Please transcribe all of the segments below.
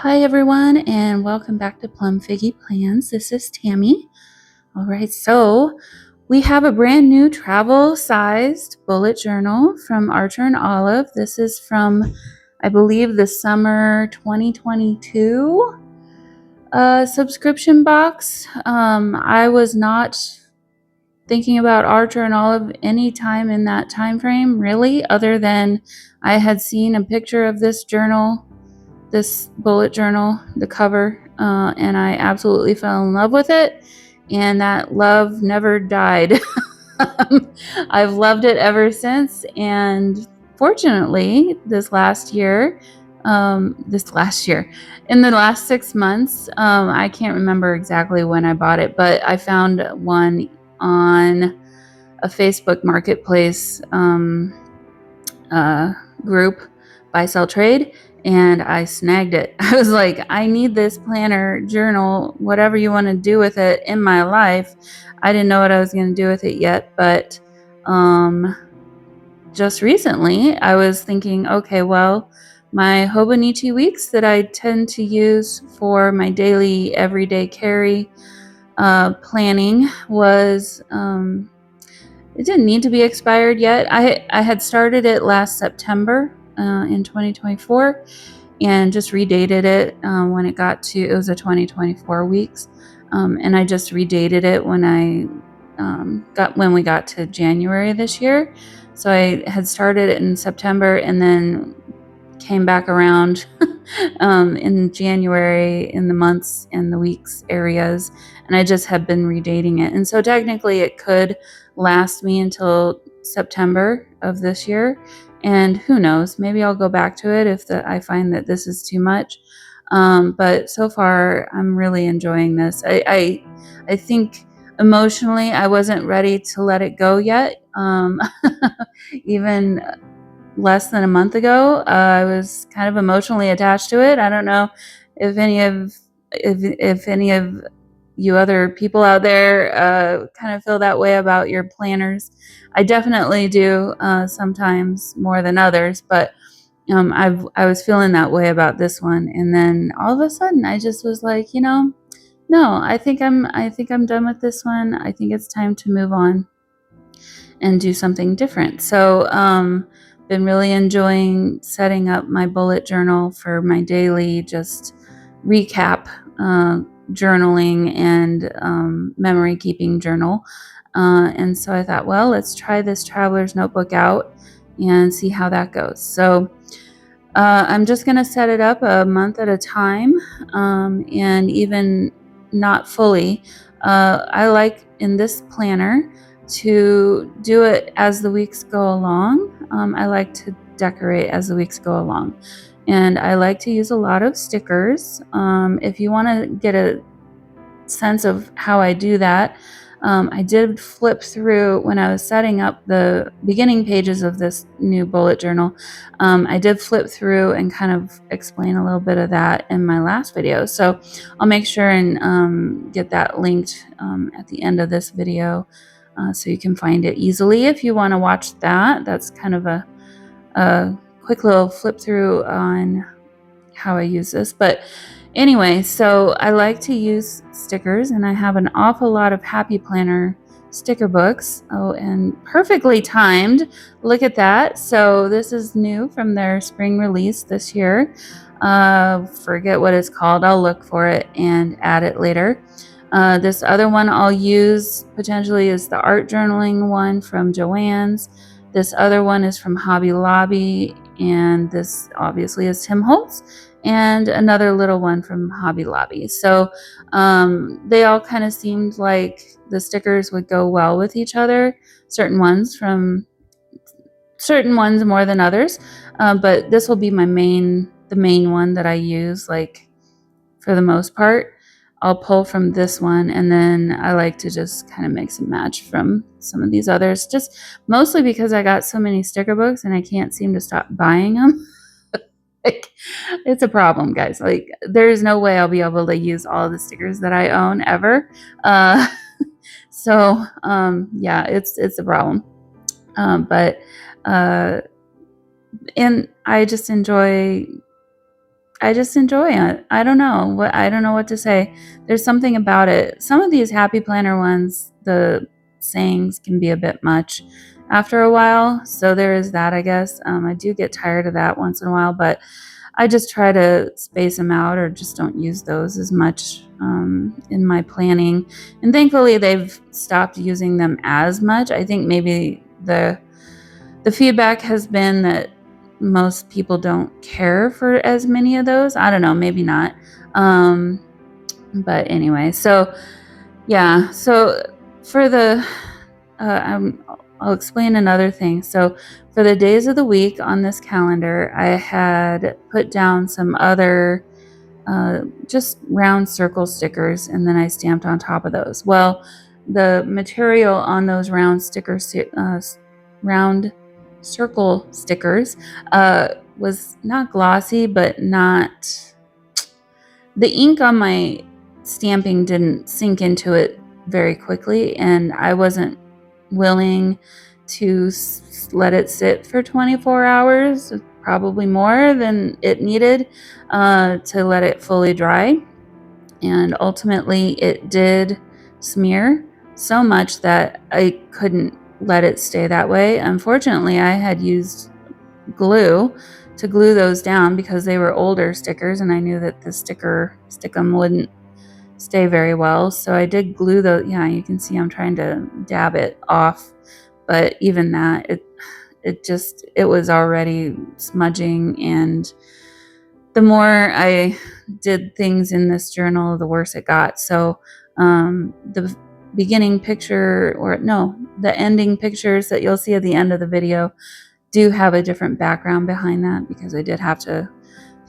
Hi everyone, and welcome back to PlumFiggy Plans. This is Tammy. All right, so we have a brand new travel-sized bullet journal from Archer and Olive. This is from, I believe, the summer 2022 subscription box. I was not thinking about Archer and Olive any time in that time frame, really, other than I had seen a picture of this journal, this bullet journal, the cover, and I absolutely fell in love with it, and that love never died. I've loved it ever since, and fortunately, in the last 6 months, I can't remember exactly when I bought it, but I found one on a Facebook marketplace group, Buy Sell Trade, and I snagged it. I was like, I need this planner, journal, whatever you want to do with it in my life. I didn't know what I was going to do with it yet, but just recently I was thinking, okay, well, my Hobonichi weeks that I tend to use for my daily everyday carry planning was it didn't need to be expired yet. I had started it last September in 2024 and just redated it when it was a 2024 weeks. And I just redated it when we got to January this year. So I had started it in September and then came back around in January in the months and the weeks areas, and I just have been redating it. And so technically it could last me until September of this year, and who knows, maybe I'll go back to it if I find that this is too much. But so far I'm really enjoying this. I think emotionally I wasn't ready to let it go yet. Even less than a month ago, I was kind of emotionally attached to it. I don't know if any of you other people out there kind of feel that way about your planners. I definitely do, sometimes more than others, but I was feeling that way about this one, and then all of a sudden I just was like, no, I think I'm done with this one. I think it's time to move on and do something different. So been really enjoying setting up my bullet journal for my daily just recap journaling and memory keeping journal. And so I thought, well, let's try this traveler's notebook out and see how that goes. So I'm just going to set it up a month at a time, and even not fully. I like in this planner to do it as the weeks go along. I like to decorate as the weeks go along. And I like to use a lot of stickers. If you want to get a sense of how I do that, I did flip through when I was setting up the beginning pages of this new bullet journal. I did flip through and kind of explain a little bit of that in my last video. So I'll make sure and get that linked at the end of this video so you can find it easily if you want to watch that. That's kind of a quick little flip through on how I use this. But anyway, so I like to use stickers, and I have an awful lot of Happy Planner sticker books. Oh, and perfectly timed. Look at that. So this is new from their spring release this year. Forget what it's called. I'll look for it and add it later. This other one I'll use potentially is the art journaling one from Joann's. This other one is from Hobby Lobby, and this obviously is Tim Holtz, and another little one from Hobby Lobby. So they all kind of seemed like the stickers would go well with each other. Certain ones more than others, but this will be the main one that I use, like, for the most part. I'll pull from this one, and then I like to just kind of mix and match from some of these others, just mostly because I got so many sticker books and I can't seem to stop buying them. Like, it's a problem, guys. Like, there is no way I'll be able to use all the stickers that I own ever. So yeah, it's a problem. But and I just enjoy I just enjoy it. I don't know what to say. There's something about it. Some of these happy planner ones, the sayings can be a bit much after a while. So there is that, I guess. I do get tired of that once in a while, but I just try to space them out or just don't use those as much in my planning. And thankfully, they've stopped using them as much. I think maybe the feedback has been that most people don't care for as many of those. I don't know, maybe not. But anyway, so yeah, so for the I'll explain another thing. So for the days of the week on this calendar, I had put down some other just round circle stickers, and then I stamped on top of those. Well, the material on those round round circle stickers was not glossy, but not, the ink on my stamping didn't sink into it very quickly, and I wasn't willing to let it sit for 24 hours, probably more than it needed, to let it fully dry. And ultimately it did smear so much that I couldn't let it stay that way. Unfortunately, I had used glue to glue those down because they were older stickers, and I knew that the stickum wouldn't stay very well. So I did glue those. Yeah, you can see I'm trying to dab it off, but even that, it was already smudging, and the more I did things in this journal, the worse it got. So the beginning picture, or no, the ending pictures that you'll see at the end of the video do have a different background behind that because I did have to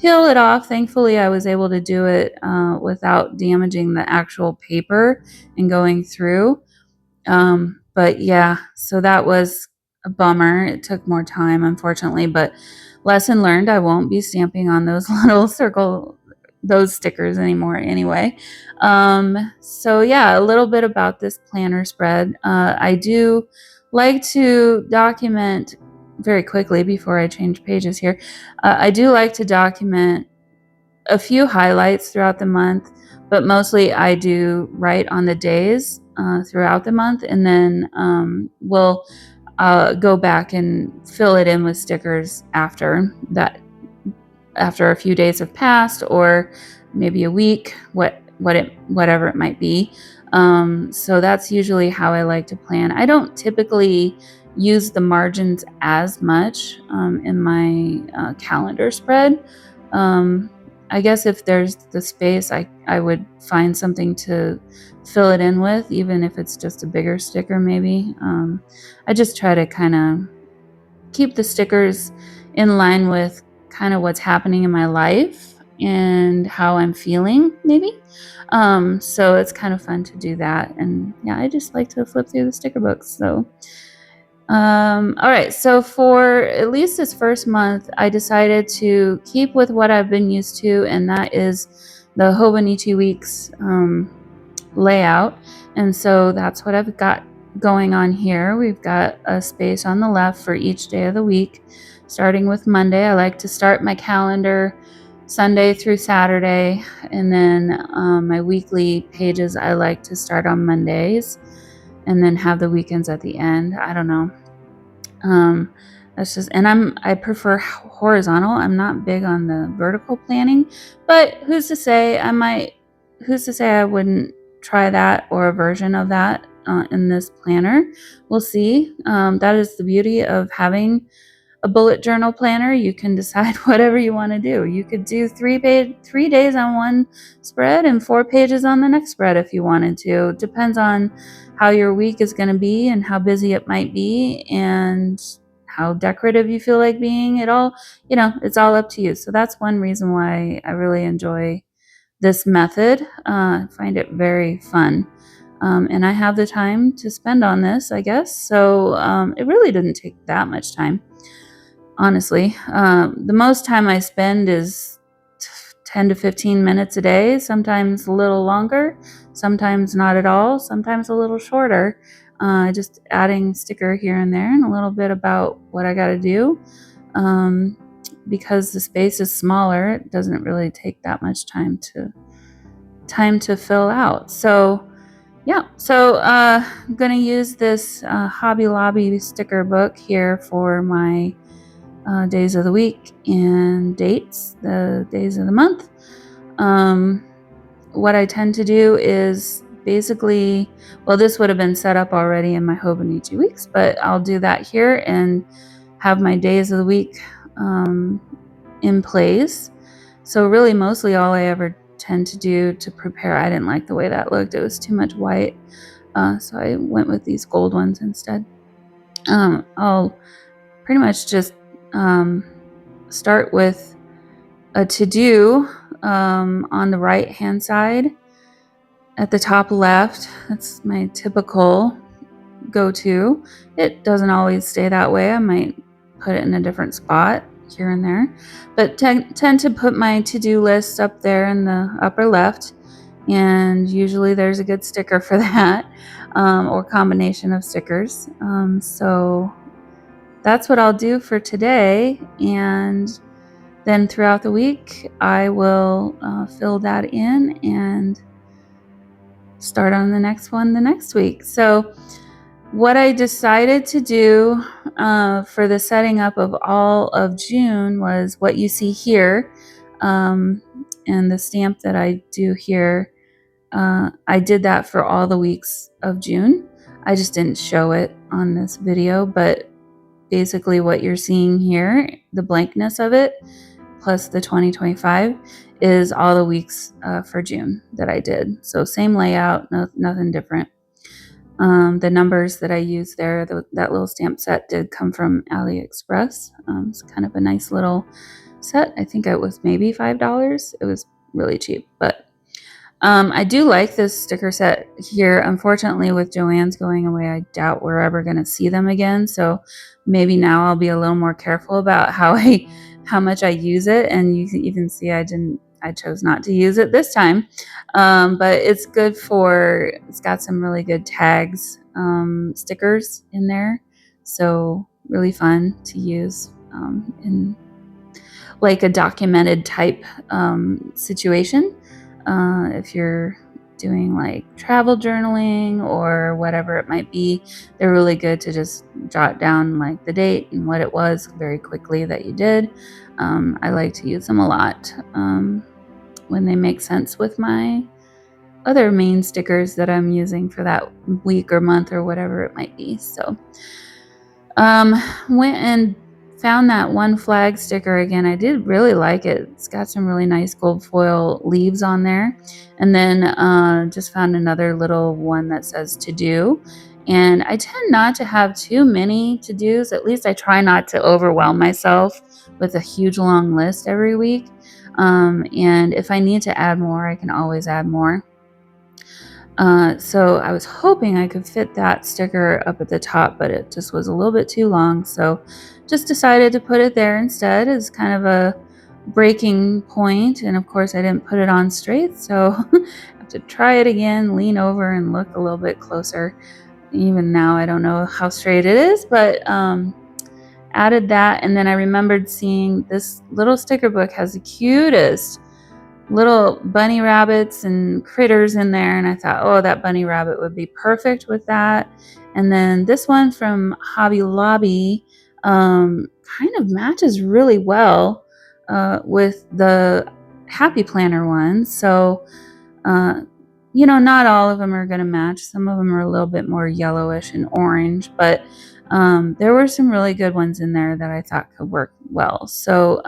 peel it off. Thankfully, I was able to do it without damaging the actual paper and going through. But yeah, so that was a bummer. It took more time, unfortunately, but lesson learned. I won't be stamping on those those stickers anymore anyway. So yeah, a little bit about this planner spread. I do like to document very quickly before I change pages here. I do like to document a few highlights throughout the month, but mostly I do write on the days throughout the month, and then we'll go back and fill it in with stickers after that, after a few days have passed, or maybe a week, whatever it might be. So that's usually how I like to plan. I don't typically use the margins as much in my calendar spread. I guess if there's the space, I would find something to fill it in with, even if it's just a bigger sticker maybe. I just try to kind of keep the stickers in line with kind of what's happening in my life and how I'm feeling maybe. So it's kind of fun to do that. And yeah, I just like to flip through the sticker books. So all right, so for at least this first month, I decided to keep with what I've been used to, and that is the Hobonichi Weeks layout. And so that's what I've got going on here. We've got a space on the left for each day of the week. Starting with Monday, I like to start my calendar Sunday through Saturday, and then my weekly pages I like to start on Mondays and then have the weekends at the end. I don't know. That's just, and I prefer horizontal. I'm not big on the vertical planning, but who's to say I wouldn't try that or a version of that in this planner. We'll see. That is the beauty of having a bullet journal planner. You can decide whatever you want to do. You could do 3 days on one spread and 4 pages on the next spread if you wanted to. Depends on how your week is going to be and how busy it might be and how decorative you feel like being. It all, it's all up to you. So that's one reason why I really enjoy this method. I find it very fun. And I have the time to spend on this, I guess. So it really didn't take that much time. Honestly, the most time I spend is 10 to 15 minutes a day, sometimes a little longer, sometimes not at all, sometimes a little shorter. Just adding sticker here and there and a little bit about what I got to do. because the space is smaller, it doesn't really take that much time to fill out. So yeah, so I'm gonna use this Hobby Lobby sticker book here for my days of the week and dates, the days of the month. What I tend to do is basically, well, this would have been set up already in my Hobonichi weeks, but I'll do that here and have my days of the week in place. So really mostly all I ever tend to do to prepare, I didn't like the way that looked. It was too much white. So I went with these gold ones instead. I'll pretty much just start with a to-do on the right-hand side at the top left. That's my typical go-to. It doesn't always stay that way. I might put it in a different spot here and there, but tend to put my to-do list up there in the upper left, and usually there's a good sticker for that, or combination of stickers. So that's what I'll do for today, and then throughout the week I will fill that in and start on the next one the next week. So what I decided to do for the setting up of all of June was what you see here, and the stamp that I do here. I did that for all the weeks of June. I just didn't show it on this video, but basically what you're seeing here, the blankness of it, plus the 2025, is all the weeks for June that I did. So same layout, nothing different. The numbers that I used there, that little stamp set did come from AliExpress. It's kind of a nice little set. I think it was maybe $5. It was really cheap, but I do like this sticker set here. Unfortunately, with Joann's going away, I doubt we're ever going to see them again. So maybe now I'll be a little more careful about how much I use it. And you can even see I chose not to use it this time. But it's good it's got some really good tags, stickers in there. So really fun to use in like a documented type situation. If you're doing like travel journaling or whatever it might be, they're really good to just jot down like the date and what it was very quickly that you did. I like to use them a lot when they make sense with my other main stickers that I'm using for that week or month or whatever it might be. So went and found that one flag sticker again. I did really like it. It's got some really nice gold foil leaves on there. And then just found another little one that says to do. And I tend not to have too many to do's. At least I try not to overwhelm myself with a huge long list every week. And if I need to add more, I can always add more. So I was hoping I could fit that sticker up at the top, but it just was a little bit too long. So just decided to put it there instead as kind of a breaking point. And of course I didn't put it on straight. So I have to try it again, lean over and look a little bit closer. Even now, I don't know how straight it is, but added that. And then I remembered seeing this little sticker book has the cutest little bunny rabbits and critters in there, and I thought, oh, that bunny rabbit would be perfect with that. And then this one from Hobby Lobby kind of matches really well with the Happy Planner one. So not all of them are going to match. Some of them are a little bit more yellowish and orange, but there were some really good ones in there that I thought could work well. So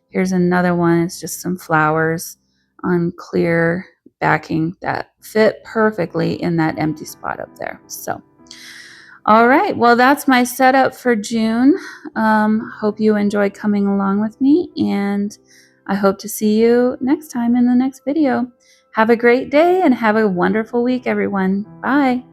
here's another one. It's just some flowers on clear backing that fit perfectly in that empty spot up there. So, all right. Well, that's my setup for June. Hope you enjoyed coming along with me, and I hope to see you next time in the next video. Have a great day and have a wonderful week, everyone. Bye.